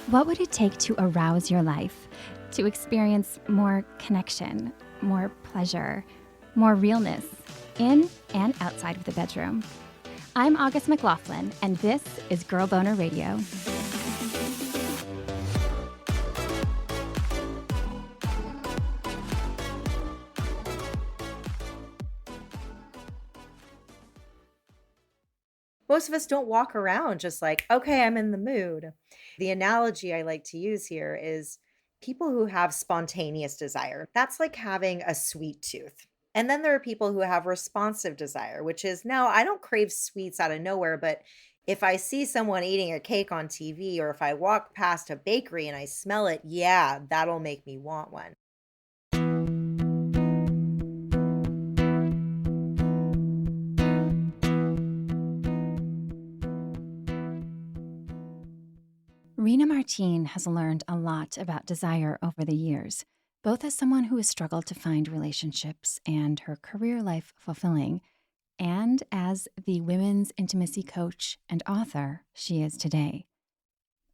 What would it take to arouse your life, to experience more connection, more pleasure, more realness, in and outside of the bedroom? I'm August McLaughlin, and this is Girl Boner Radio. Most of us don't walk around just like, okay, I'm in the mood. The analogy I like to use here is people who have spontaneous desire. That's like having a sweet tooth. And then there are people who have responsive desire, which is no, I don't crave sweets out of nowhere, but if I see someone eating a cake on TV or if I walk past a bakery and I smell it, yeah, that'll make me want one. Rena Martine has learned a lot about desire over the years, both as someone who has struggled to find relationships and her career life fulfilling, and as the women's intimacy coach and author she is today.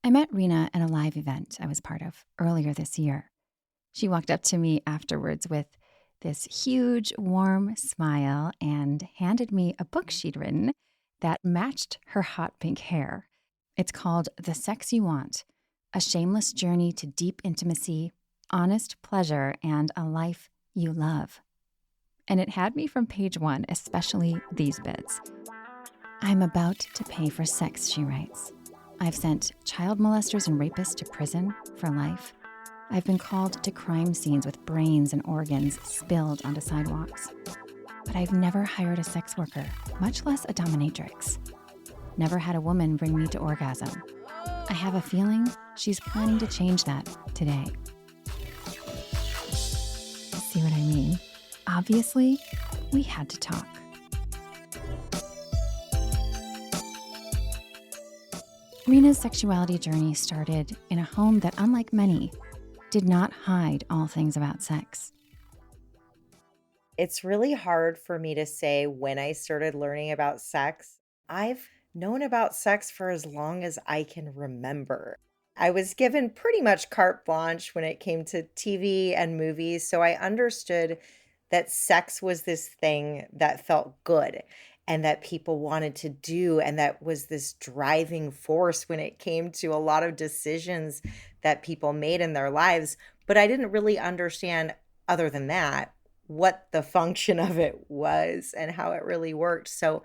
I met Rena at a live event I was part of earlier this year. She walked up to me afterwards with this huge, warm smile and handed me a book she'd written that matched her hot pink hair. It's called The Sex You Want, A Shameless Journey to Deep Intimacy, Honest Pleasure, and a Life You Love. And it had me from page 1, especially these bits. I'm about to pay for sex, she writes. I've sent child molesters and rapists to prison for life. I've been called to crime scenes with brains and organs spilled onto sidewalks. But I've never hired a sex worker, much less a dominatrix. Never had a woman bring me to orgasm. I have a feeling she's planning to change that today. See what I mean? Obviously, we had to talk. Rena's sexuality journey started in a home that, unlike many, did not hide all things about sex. It's really hard for me to say when I started learning about sex. I've known about sex for as long as I can remember. I was given pretty much carte blanche when it came to TV and movies, so I understood that sex was this thing that felt good and that people wanted to do, and that was this driving force when it came to a lot of decisions that people made in their lives. But I didn't really understand, other than that, what the function of it was and how it really worked. So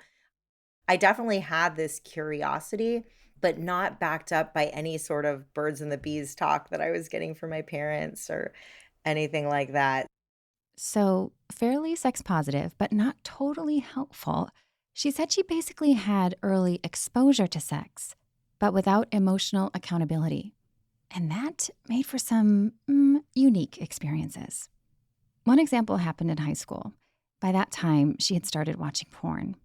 I definitely had this curiosity, but not backed up by any sort of birds and the bees talk that I was getting from my parents or anything like that. So, fairly sex positive, but not totally helpful, she said she basically had early exposure to sex, but without emotional accountability. And that made for some unique experiences. One example happened in high school. By that time, she had started watching porn.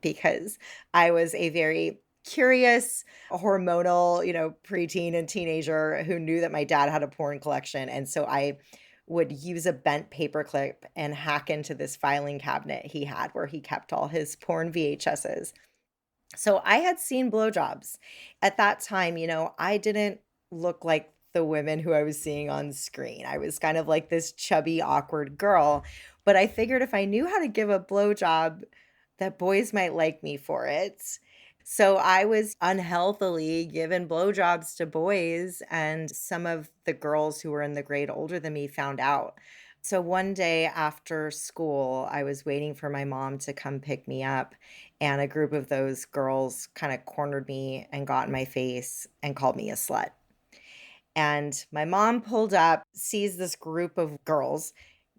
Because I was a very curious, hormonal, preteen and teenager who knew that my dad had a porn collection. And so I would use a bent paperclip and hack into this filing cabinet he had where he kept all his porn VHSs. So I had seen blowjobs. At that time, I didn't look like the women who I was seeing on screen. I was kind of like this chubby, awkward girl. But I figured if I knew how to give a blowjob, that boys might like me for it. So I was unhealthily giving blowjobs to boys, and some of the girls who were in the grade older than me found out. So one day after school, I was waiting for my mom to come pick me up, and a group of those girls kind of cornered me and got in my face and called me a slut. And my mom pulled up, sees this group of girls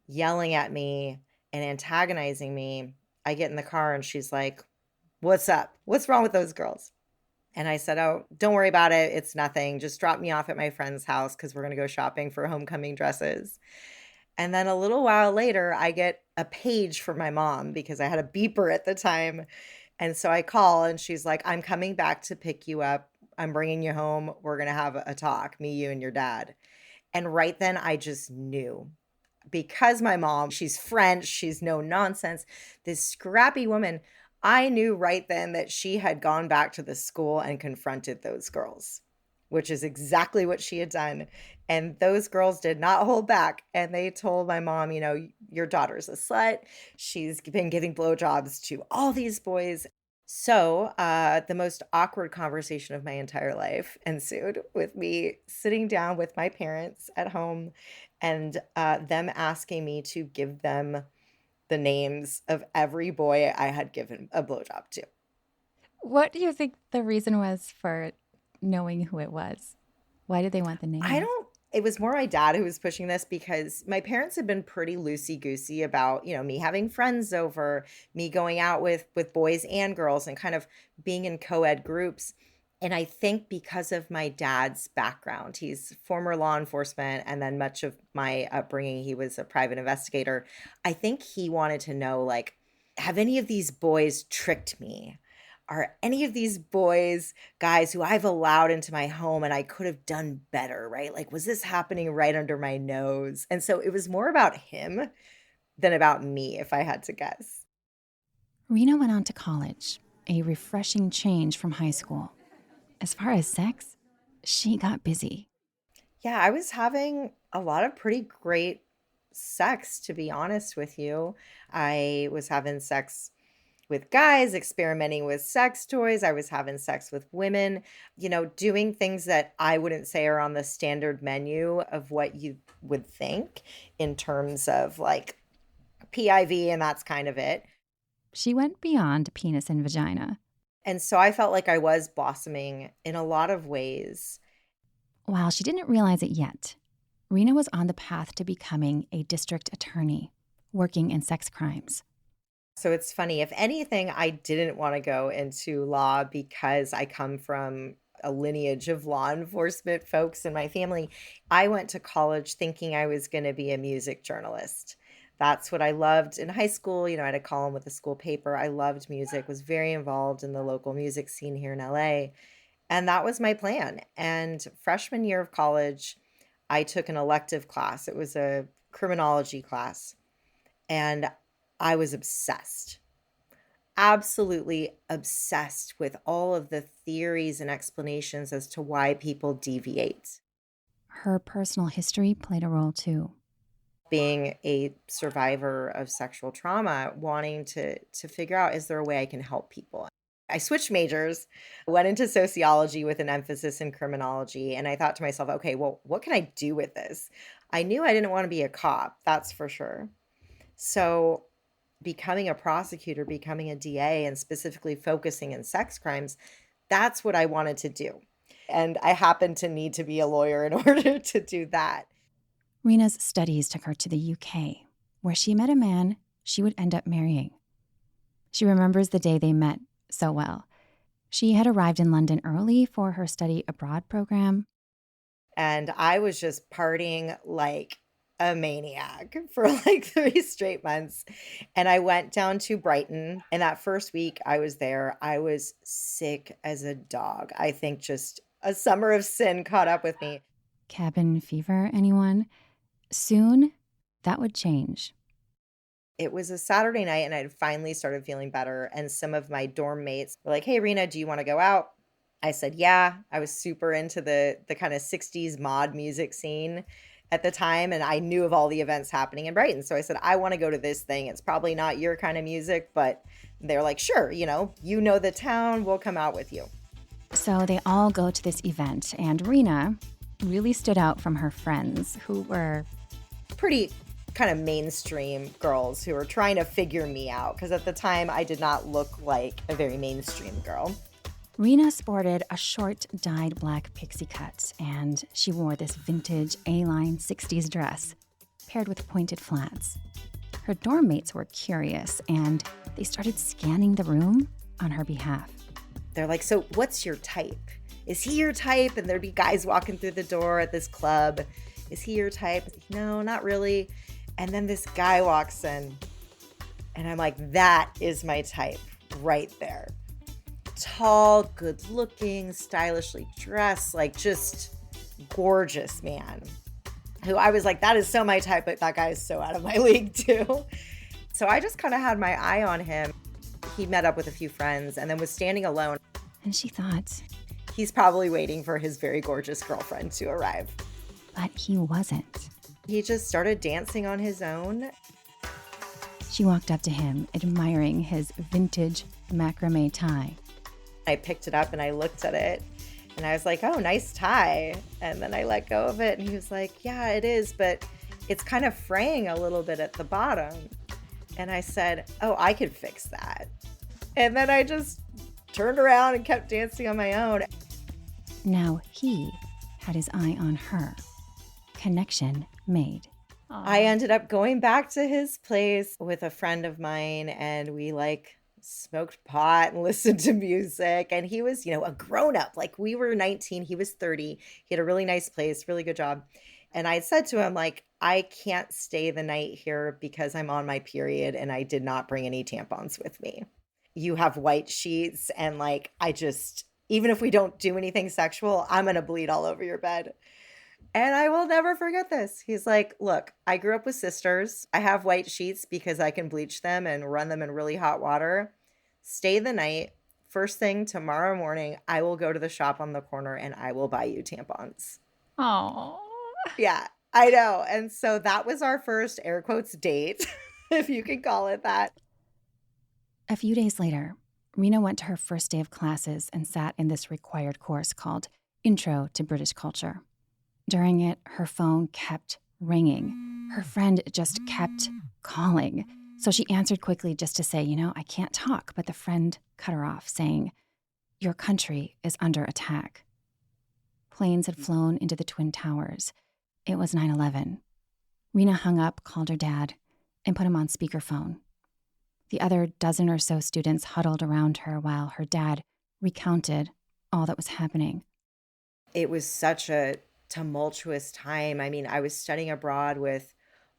yelling at me and antagonizing me. I get in the car and she's like, "What's up? What's wrong with those girls?" And I said, "Oh, don't worry about it. It's nothing. Just drop me off at my friend's house because we're going to go shopping for homecoming dresses." And then a little while later, I get a page from my mom because I had a beeper at the time. And so I call and she's like, "I'm coming back to pick you up. I'm bringing you home. We're going to have a talk, me, you, and your dad." And right then I just knew, because my mom, she's French, she's no nonsense, this scrappy woman, I knew right then that she had gone back to the school and confronted those girls. which is exactly what she had done. And those girls did not hold back. And they told my mom, your daughter's a slut. She's been giving blowjobs to all these boys. So the most awkward conversation of my entire life ensued with me sitting down with my parents at home and them asking me to give them the names of every boy I had given a blowjob to. What do you think the reason was for knowing who it was? Why did they want the I names? don't it was more my dad who was pushing this because my parents had been pretty loosey-goosey about, me having friends over, me going out with boys and girls and kind of being in co-ed groups. And I think because of my dad's background, he's former law enforcement, and then much of my upbringing, he was a private investigator. I think he wanted to know, like, have any of these boys tricked me? Are any of these boys guys who I've allowed into my home and I could have done better, right? Like, was this happening right under my nose? And so it was more about him than about me, if I had to guess. Rena went on to college, a refreshing change from high school. As far as sex, she got busy. Yeah, I was having a lot of pretty great sex, to be honest with you. I was having sex with guys, experimenting with sex toys. I was having sex with women, doing things that I wouldn't say are on the standard menu of what you would think in terms of like PIV, and that's kind of it. She went beyond penis and vagina. And so I felt like I was blossoming in a lot of ways. While she didn't realize it yet, Rena was on the path to becoming a district attorney, working in sex crimes. So it's funny. If anything, I didn't want to go into law because I come from a lineage of law enforcement folks in my family. I went to college thinking I was going to be a music journalist. That's what I loved in high school. I had a column with the school paper. I loved music, was very involved in the local music scene here in LA. And that was my plan. And freshman year of college, I took an elective class. It was a criminology class. And I was obsessed, absolutely obsessed with all of the theories and explanations as to why people deviate. Her personal history played a role too. Being a survivor of sexual trauma, wanting to figure out, is there a way I can help people? I switched majors, went into sociology with an emphasis in criminology, and I thought to myself, okay, well, what can I do with this? I knew I didn't want to be a cop, that's for sure. So becoming a prosecutor, becoming a DA, and specifically focusing in sex crimes, that's what I wanted to do. And I happened to need to be a lawyer in order to do that. Rena's studies took her to the UK, where she met a man she would end up marrying. She remembers the day they met so well. She had arrived in London early for her study abroad program. And I was just partying like a maniac for like 3 straight months. And I went down to Brighton. And that first week I was there, I was sick as a dog. I think just a summer of sin caught up with me. Cabin fever, anyone? Soon, that would change. It was a Saturday night and I'd finally started feeling better. And some of my dorm mates were like, "Hey, Rena, do you want to go out?" I said, yeah. I was super into the kind of 60s mod music scene at the time. And I knew of all the events happening in Brighton. So I said, I want to go to this thing. It's probably not your kind of music, but they're like, sure, you know the town, we'll come out with you. So they all go to this event, and Rena really stood out from her friends who were Pretty kind of mainstream girls who were trying to figure me out. Because at the time, I did not look like a very mainstream girl. Rena sported a short, dyed black pixie cut, and she wore this vintage A-line 60s dress, paired with pointed flats. Her dorm mates were curious, and they started scanning the room on her behalf. They're like, so what's your type? Is he your type? And there'd be guys walking through the door at this club. Is he your type? No, not really. And then this guy walks in, and I'm like, that is my type right there. Tall, good looking, stylishly dressed, like just gorgeous man who I was like, that is so my type, but that guy is so out of my league too. So I just kind of had my eye on him. He met up with a few friends and then was standing alone. And she thought, He's probably waiting for his very gorgeous girlfriend to arrive. But he wasn't. He just started dancing on his own. She walked up to him, admiring his vintage macrame tie. I picked it up and I looked at it and I was like, oh, nice tie. And then I let go of it and he was like, yeah, it is, but it's kind of fraying a little bit at the bottom. And I said, oh, I could fix that. And then I just turned around and kept dancing on my own. Now he had his eye on her. Connection made. I ended up going back to his place with a friend of mine and we like smoked pot and listened to music. And he was, a grown up. Like we were 19, he was 30. He had a really nice place, really good job. And I said to him, like, I can't stay the night here because I'm on my period and I did not bring any tampons with me. You have white sheets and like, even if we don't do anything sexual, I'm going to bleed all over your bed. And I will never forget this. He's like, look, I grew up with sisters. I have white sheets because I can bleach them and run them in really hot water. Stay the night. First thing tomorrow morning, I will go to the shop on the corner and I will buy you tampons. Oh. Yeah, I know. And so that was our first air quotes date, if you can call it that. A few days later, Rena went to her first day of classes and sat in this required course called Intro to British Culture. During it, her phone kept ringing. Her friend just kept calling. So she answered quickly just to say, I can't talk. But the friend cut her off, saying, your country is under attack. Planes had flown into the Twin Towers. It was 9/11. Rena hung up, called her dad, and put him on speakerphone. The other dozen or so students huddled around her while her dad recounted all that was happening. It was such a tumultuous time. I mean, I was studying abroad with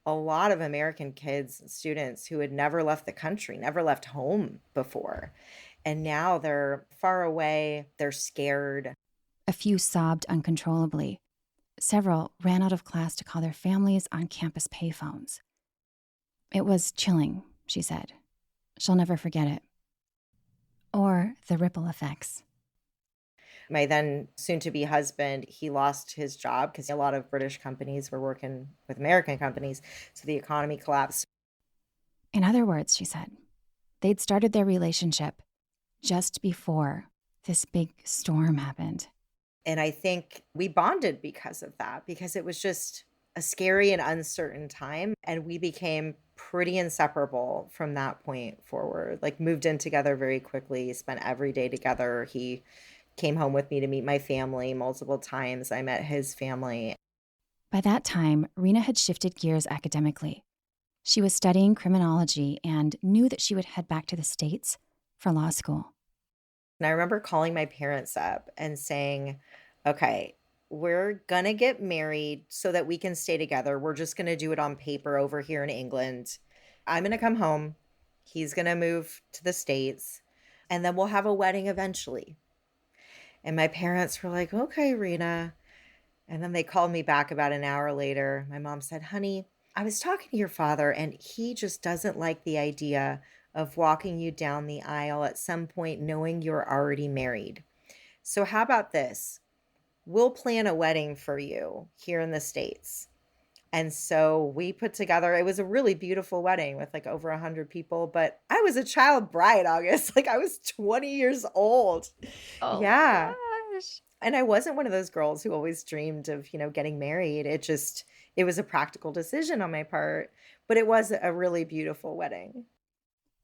a lot of American kids and students who had never left the country, never left home before. And now they're far away, they're scared. A few sobbed uncontrollably. Several ran out of class to call their families on campus payphones. It was chilling, she said. She'll never forget it. Or the ripple effects. My then soon-to-be husband, he lost his job because a lot of British companies were working with American companies, so the economy collapsed. In other words, she said, they'd started their relationship just before this big storm happened. And I think we bonded because of that, because it was just a scary and uncertain time, and we became pretty inseparable from that point forward. Like, moved in together very quickly, spent every day together. He came home with me to meet my family multiple times. I met his family. By that time, Rena had shifted gears academically. She was studying criminology and knew that she would head back to the States for law school. And I remember calling my parents up and saying, okay, we're going to get married so that we can stay together. We're just going to do it on paper over here in England. I'm going to come home. He's going to move to the States. And then we'll have a wedding eventually. And my parents were like, okay, Rena. And then they called me back about an hour later. My mom said, honey, I was talking to your father and he just doesn't like the idea of walking you down the aisle at some point knowing you're already married. So how about this? We'll plan a wedding for you here in the States. And so we put together, it was a really beautiful wedding with like over 100 people, but I was a child bride, August. Like I was 20 years old. Oh Yeah. my gosh. And I wasn't one of those girls who always dreamed of, getting married. It was a practical decision on my part, but it was a really beautiful wedding.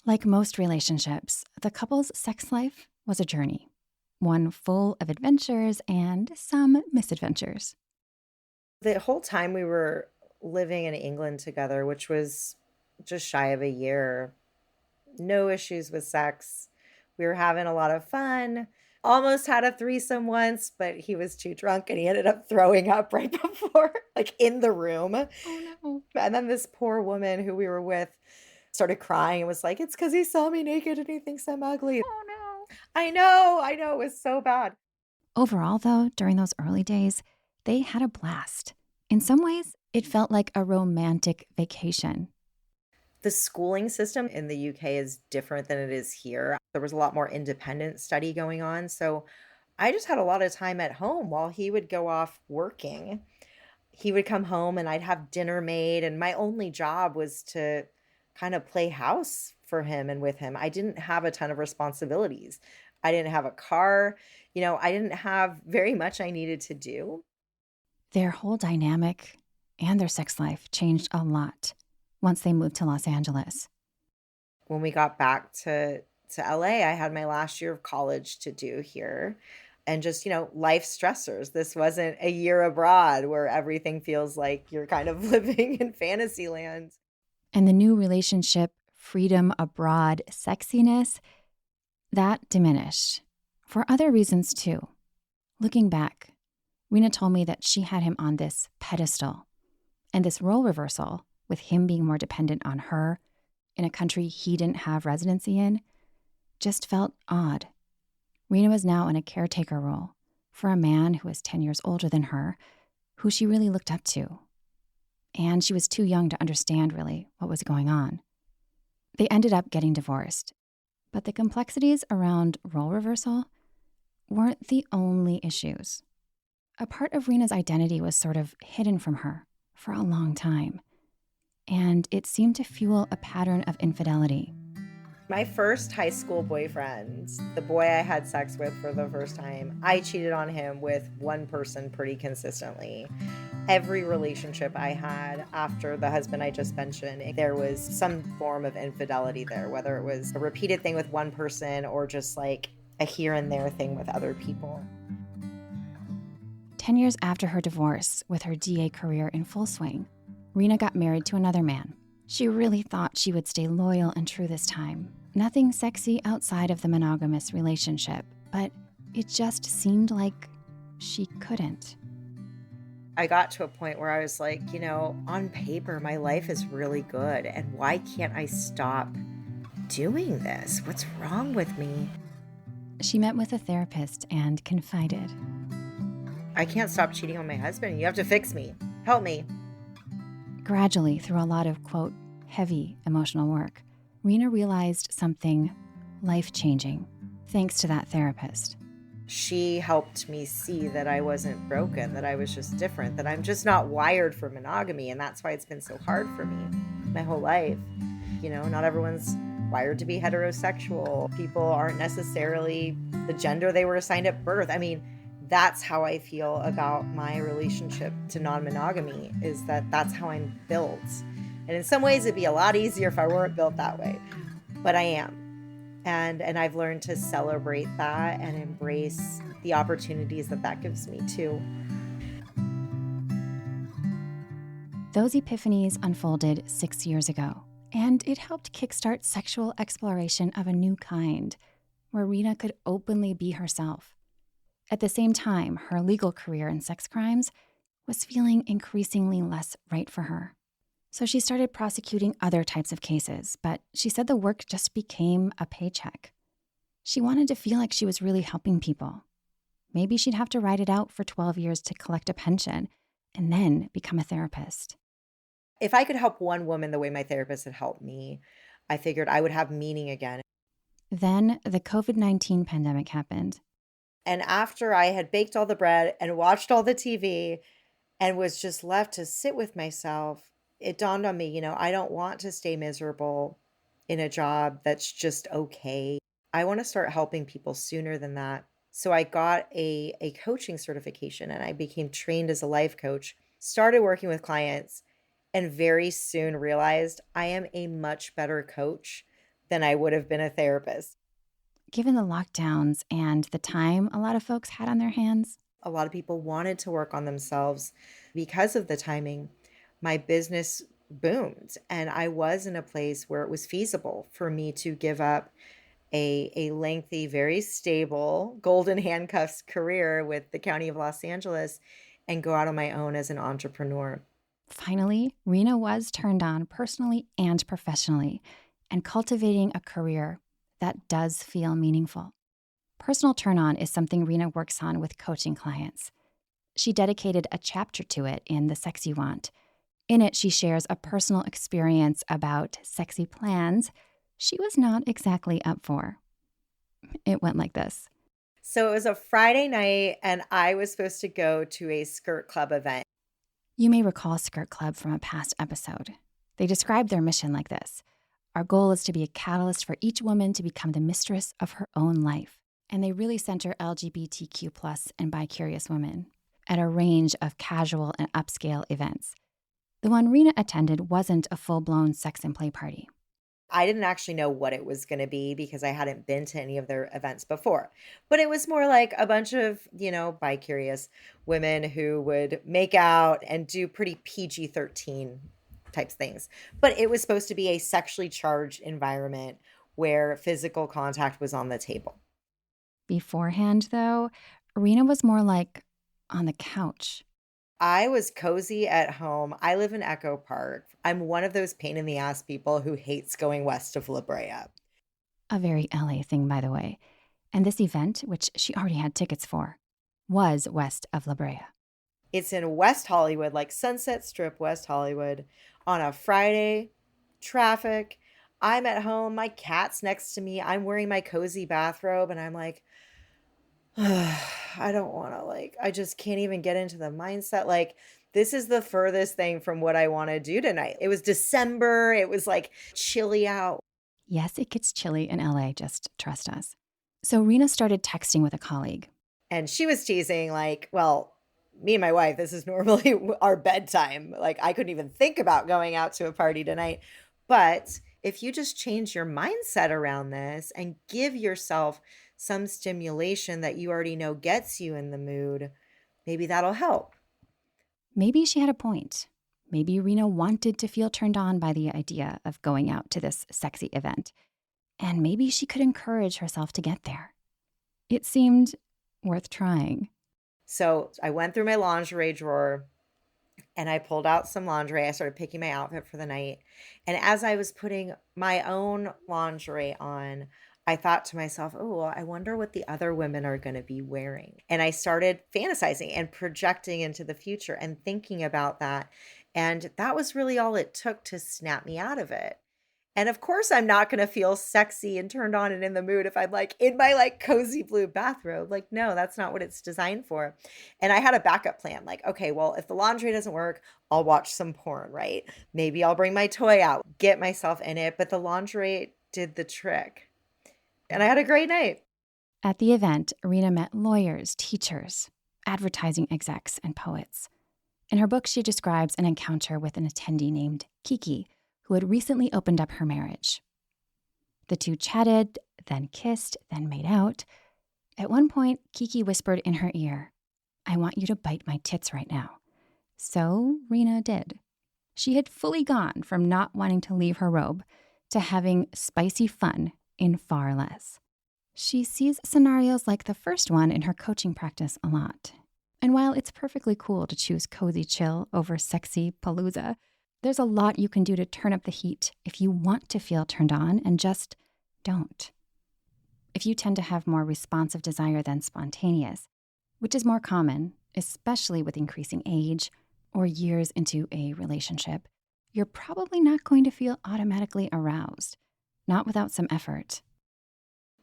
Like most relationships, the couple's sex life was a journey, one full of adventures and some misadventures. The whole time we were living in England together, which was just shy of a year, no issues with sex. We were having a lot of fun. Almost had a threesome once, but he was too drunk and he ended up throwing up right before, like in the room. Oh no. And then this poor woman who we were with started crying and was like, it's because he saw me naked and he thinks I'm ugly. Oh no. I know. It was so bad. Overall, though, during those early days, they had a blast. In some ways, it felt like a romantic vacation. The schooling system in the UK is different than it is here. There was a lot more independent study going on. So I just had a lot of time at home while he would go off working. He would come home and I'd have dinner made, and my only job was to kind of play house for him and with him. I didn't have a ton of responsibilities. I didn't have a car, I didn't have very much I needed to do. Their whole dynamic and their sex life changed a lot once they moved to Los Angeles. When we got back to LA, I had my last year of college to do here, and just, life stressors. This wasn't a year abroad where everything feels like you're kind of living in fantasy land. And the new relationship, freedom abroad, sexiness, that diminished. For other reasons too. Looking back, Rena told me that she had him on this pedestal, and this role reversal, with him being more dependent on her in a country he didn't have residency in, just felt odd. Rena was now in a caretaker role for a man who was 10 years older than her, who she really looked up to. And she was too young to understand really what was going on. They ended up getting divorced, but the complexities around role reversal weren't the only issues. A part of Rena's identity was sort of hidden from her for a long time, and it seemed to fuel a pattern of infidelity. My first high school boyfriend, the boy I had sex with for the first time, I cheated on him with one person pretty consistently. Every relationship I had after the husband I just mentioned, there was some form of infidelity there, whether it was a repeated thing with one person or just like a here and there thing with other people. 10 years after her divorce, with her DA career in full swing, Rena got married to another man. She really thought she would stay loyal and true this time. Nothing sexy outside of the monogamous relationship, but it just seemed like she couldn't. I got to a point where I was like, on paper, my life is really good. And why can't I stop doing this? What's wrong with me? She met with a therapist and confided. I can't stop cheating on my husband. You have to fix me. Help me. Gradually, through a lot of, quote, heavy emotional work, Rena realized something life-changing thanks to that therapist. She helped me see that I wasn't broken, that I was just different, that I'm just not wired for monogamy. And that's why it's been so hard for me my whole life. Not everyone's wired to be heterosexual. People aren't necessarily the gender they were assigned at birth. I mean, that's how I feel about my relationship to non-monogamy, is that that's how I'm built. And in some ways it'd be a lot easier if I weren't built that way, but I am. And I've learned to celebrate that and embrace the opportunities that gives me too. Those epiphanies unfolded 6 years ago, and it helped kickstart sexual exploration of a new kind, where Rena could openly be herself. At the same time, her legal career in sex crimes was feeling increasingly less right for her. So she started prosecuting other types of cases, but she said the work just became a paycheck. She wanted to feel like she was really helping people. Maybe she'd have to ride it out for 12 years to collect a pension and then become a therapist. If I could help one woman the way my therapist had helped me, I figured I would have meaning again. Then the COVID-19 pandemic happened. And after I had baked all the bread and watched all the TV and was just left to sit with myself, it dawned on me, I don't want to stay miserable in a job that's just okay. I want to start helping people sooner than that. So I got a coaching certification and I became trained as a life coach, started working with clients, and very soon realized I am a much better coach than I would have been a therapist. Given the lockdowns and the time a lot of folks had on their hands, A lot of people wanted to work on themselves because of the timing. My business boomed, and I was in a place where it was feasible for me to give up a lengthy, very stable golden handcuffs career with the County of Los Angeles and go out on my own as an entrepreneur. finally, Rena was turned on personally and professionally, and cultivating a career that does feel meaningful. Personal turn-on is something Rena works on with coaching clients. She dedicated a chapter to it in The Sex You Want. In it, she shares a personal experience about sexy plans she was not exactly up for. It went like this. So it was a Friday night, and I was supposed to go to a skirt club event. You may recall Skirt Club from a past episode. They described their mission like this: our goal is to be a catalyst for each woman to become the mistress of her own life. And they really center LGBTQ plus and bi-curious women at a range of casual and upscale events. The one Rena attended wasn't a full-blown sex and play party. I didn't actually know what it was gonna be because I hadn't been to any of their events before. But it was more like a bunch of, bi-curious women who would make out and do pretty PG-13 types things. But it was supposed to be a sexually charged environment where physical contact was on the table. Beforehand, though, Rena was more like on the couch. I was cozy at home. I live in Echo Park. I'm one of those pain in the ass people who hates going west of La Brea. A very LA thing, by the way. And this event, which she already had tickets for, was west of La Brea. It's in West Hollywood, like Sunset Strip, West Hollywood, on a Friday, traffic. I'm at home, my cat's next to me. I'm wearing my cozy bathrobe, and I'm like, I don't want to, I just can't even get into the mindset. Like, this is the furthest thing from what I want to do tonight. It was December, it was like chilly out. Yes, it gets chilly in LA, just trust us. So Rena started texting with a colleague. And she was teasing, like, well, me and my wife, this is normally our bedtime. Like, I couldn't even think about going out to a party tonight. But if you just change your mindset around this and give yourself some stimulation that you already know gets you in the mood, maybe that'll help. Maybe she had a point. Maybe Rena wanted to feel turned on by the idea of going out to this sexy event. And maybe she could encourage herself to get there. It seemed worth trying. So I went through my lingerie drawer and I pulled out some laundry. I started picking my outfit for the night. And as I was putting my own lingerie on, I thought to myself, oh, well, I wonder what the other women are going to be wearing. And I started fantasizing and projecting into the future and thinking about that. And that was really all it took to snap me out of it. And of course, I'm not gonna feel sexy and turned on and in the mood if I'm, in my, cozy blue bathrobe. Like, no, that's not what it's designed for. And I had a backup plan, like, "Okay, well, if the laundry doesn't work, I'll watch some porn, right? Maybe I'll bring my toy out, get myself in it," but the laundry did the trick. And I had a great night. At the event, Rena met lawyers, teachers, advertising execs, and poets. In her book, she describes an encounter with an attendee named Kiki, who had recently opened up her marriage. The two chatted, then kissed, then made out. At one point, Kiki whispered in her ear, "I want you to bite my tits right now." So Rena did. She had fully gone from not wanting to leave her robe to having spicy fun in far less. She sees scenarios like the first one in her coaching practice a lot. And while it's perfectly cool to choose cozy chill over sexy palooza, there's a lot you can do to turn up the heat if you want to feel turned on and just don't. If you tend to have more responsive desire than spontaneous, which is more common, especially with increasing age or years into a relationship, you're probably not going to feel automatically aroused, not without some effort.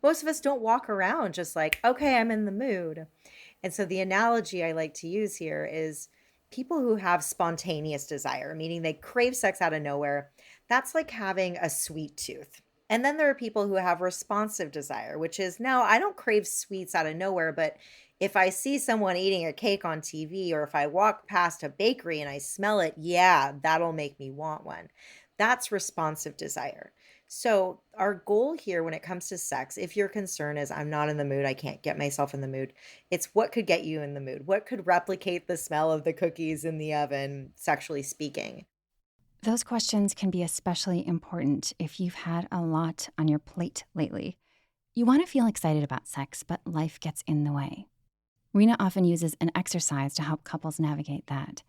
Most of us don't walk around just like, "Okay, I'm in the mood." And so the analogy I like to use here is people who have spontaneous desire, meaning they crave sex out of nowhere, that's like having a sweet tooth. And then there are people who have responsive desire, which is no, I don't crave sweets out of nowhere, but if I see someone eating a cake on TV or if I walk past a bakery and I smell it, yeah, that'll make me want one. That's responsive desire. So, our goal here when it comes to sex, if your concern is I'm not in the mood, I can't get myself in the mood, it's what could get you in the mood? What could replicate the smell of the cookies in the oven, sexually speaking? Those questions can be especially important if you've had a lot on your plate lately. You want to feel excited about sex, but life gets in the way. Rena often uses an exercise to help couples navigate that.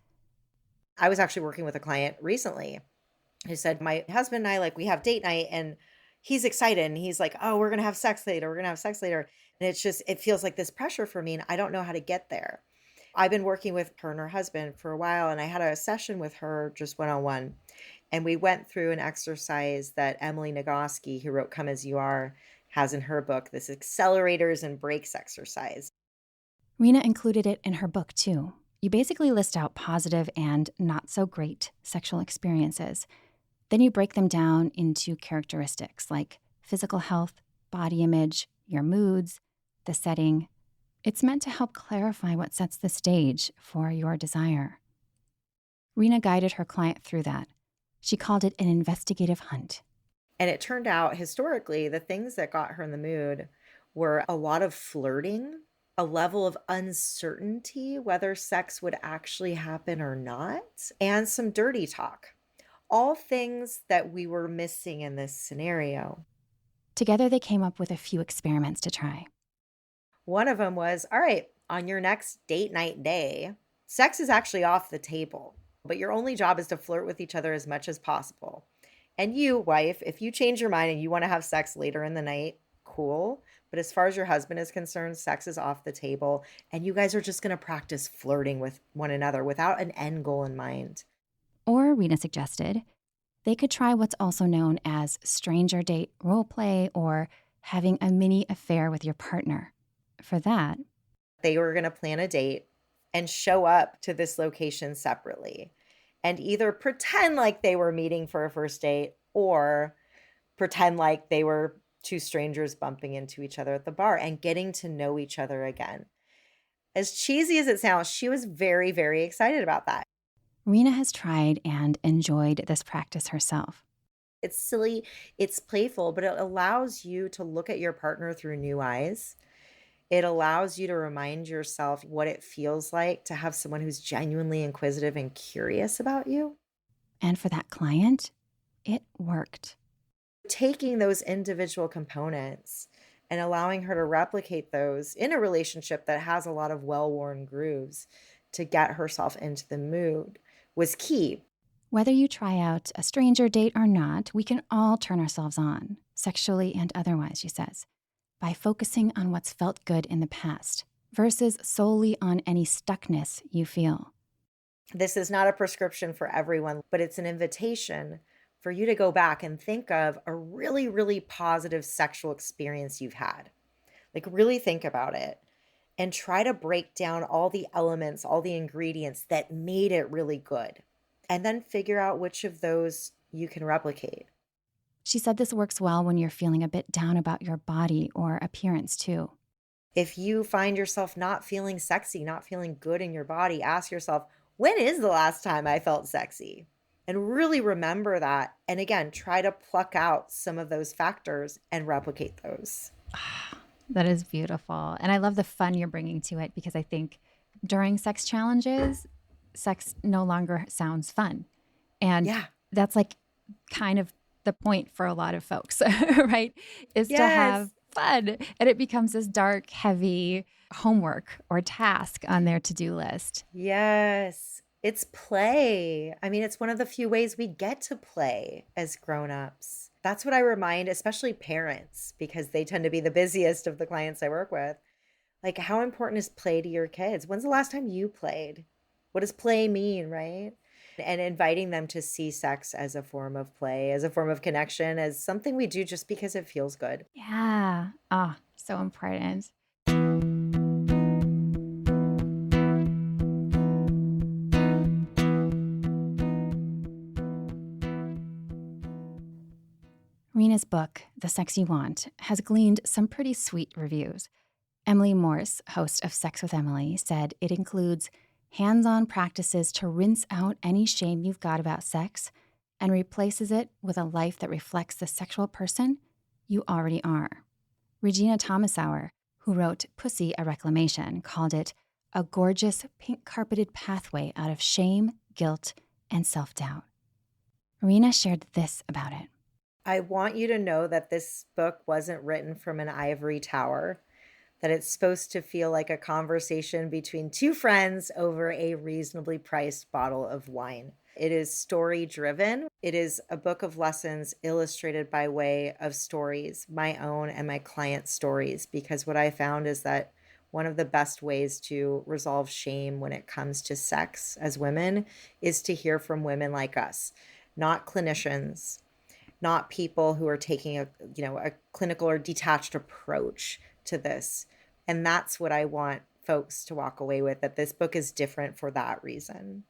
I was actually working with a client recently who said, my husband and I, we have date night and he's excited and he's like, oh, we're going to have sex later. We're going to have sex later. And it's just, it feels like this pressure for me and I don't know how to get there. I've been working with her and her husband for a while and I had a session with her just one on one. And we went through an exercise that Emily Nagoski, who wrote Come As You Are, has in her book this accelerators and brakes exercise. Rena included it in her book, too. You basically list out positive and not so great sexual experiences. Then you break them down into characteristics like physical health, body image, your moods, the setting. It's meant to help clarify what sets the stage for your desire. Rena guided her client through that. She called it an investigative hunt. And it turned out historically, the things that got her in the mood were a lot of flirting, a level of uncertainty whether sex would actually happen or not, and some dirty talk. All things that we were missing in this scenario. Together, they came up with a few experiments to try. One of them was, all right, on your next date night day, sex is actually off the table, but your only job is to flirt with each other as much as possible. And you, wife, if you change your mind and you want to have sex later in the night, cool. But as far as your husband is concerned, sex is off the table. And you guys are just going to practice flirting with one another without an end goal in mind. Or, Rena suggested, they could try what's also known as stranger date role play or having a mini affair with your partner. For that, They were going to plan a date and show up to this location separately and either pretend like they were meeting for a first date or pretend like they were two strangers bumping into each other at the bar and getting to know each other again. As cheesy as it sounds, she was very, very excited about that. Rena has tried and enjoyed this practice herself. It's silly, it's playful, but it allows you to look at your partner through new eyes. It allows you to remind yourself what it feels like to have someone who's genuinely inquisitive and curious about you. And for that client, it worked. Taking those individual components and allowing her to replicate those in a relationship that has a lot of well-worn grooves to get herself into the mood was key. Whether you try out a stranger date or not, we can all turn ourselves on, sexually and otherwise, she says, by focusing on what's felt good in the past versus solely on any stuckness you feel. This is not a prescription for everyone, but it's an invitation for you to go back and think of a really, really positive sexual experience you've had. Like, really think about it and try to break down all the elements, all the ingredients that made it really good, and then figure out which of those you can replicate. She said this works well when you're feeling a bit down about your body or appearance, too. If you find yourself not feeling sexy, not feeling good in your body, ask yourself, when is the last time I felt sexy? And really remember that. And again, try to pluck out some of those factors and replicate those. That is beautiful. And I love the fun you're bringing to it because I think during sex challenges, sex no longer sounds fun. And Yeah. that's like kind of the point for a lot of folks, right? Is to Yes. have fun. And it becomes this dark, heavy homework or task on their to do list. Yes. It's play. I mean, it's one of the few ways we get to play as grown-ups. That's what I remind, especially parents, because they tend to be the busiest of the clients I work with. Like, how important is play to your kids? When's the last time you played? What does play mean, right? And inviting them to see sex as a form of play, as a form of connection, as something we do just because it feels good. Yeah. Oh, so important. Rena's book, The Sex You Want, has gleaned some pretty sweet reviews. Emily Morse, host of Sex with Emily, said it includes hands-on practices to rinse out any shame you've got about sex and replaces it with a life that reflects the sexual person you already are. Regina Thomasauer, who wrote Pussy, a Reclamation, called it a gorgeous pink-carpeted pathway out of shame, guilt, and self-doubt. Rena shared this about it. I want you to know that this book wasn't written from an ivory tower, that it's supposed to feel like a conversation between two friends over a reasonably priced bottle of wine. It is story driven. It is a book of lessons illustrated by way of stories, my own and my clients' stories, because what I found is that one of the best ways to resolve shame when it comes to sex as women is to hear from women like us, not clinicians, not people who are taking a clinical or detached approach to this. And that's what I want folks to walk away with, that this book is different for that reason.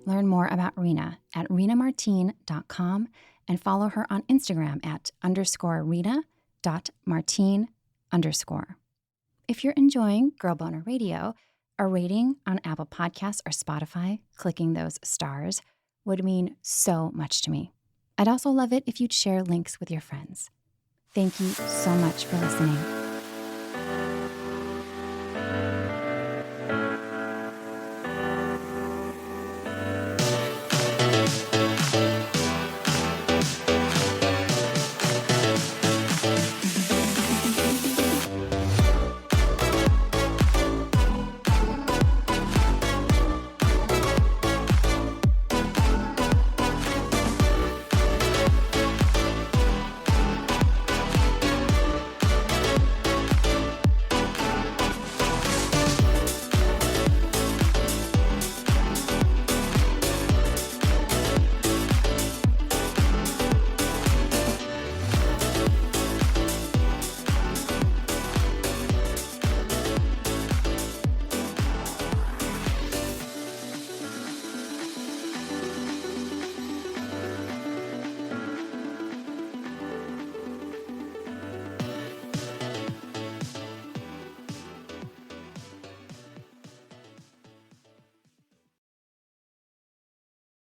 Learn more about Rena at renamartine.com and follow her on Instagram at _Rena.Martine_. If you're enjoying Girl Boner Radio, a rating on Apple Podcasts or Spotify, clicking those stars, would mean so much to me. I'd also love it if you'd share links with your friends. Thank you so much for listening.